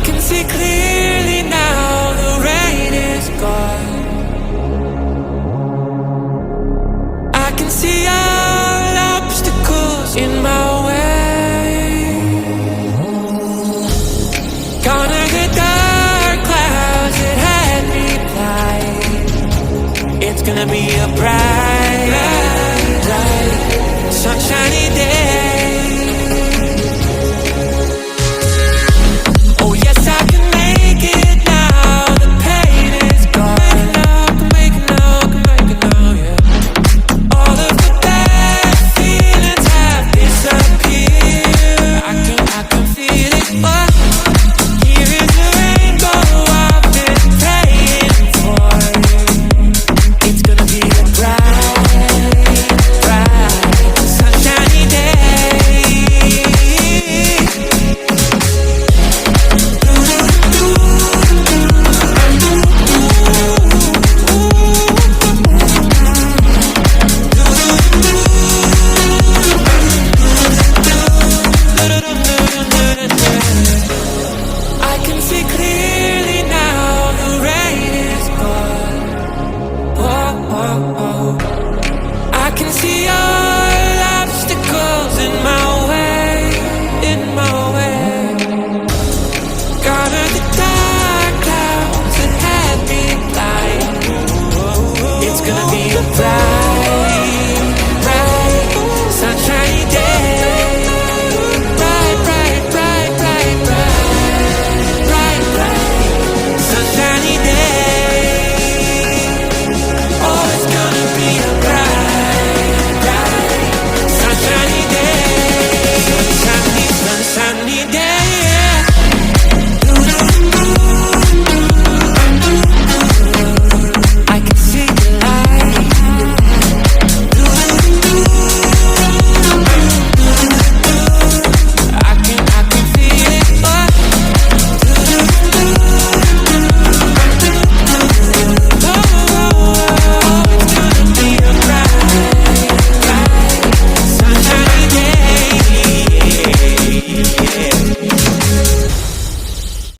can see clearly now, the rain is gone. I can see all obstacles in my way. Gonna the dark clouds that had me blind. It's gonna be a bright, bright, sunshiny day. I don't know.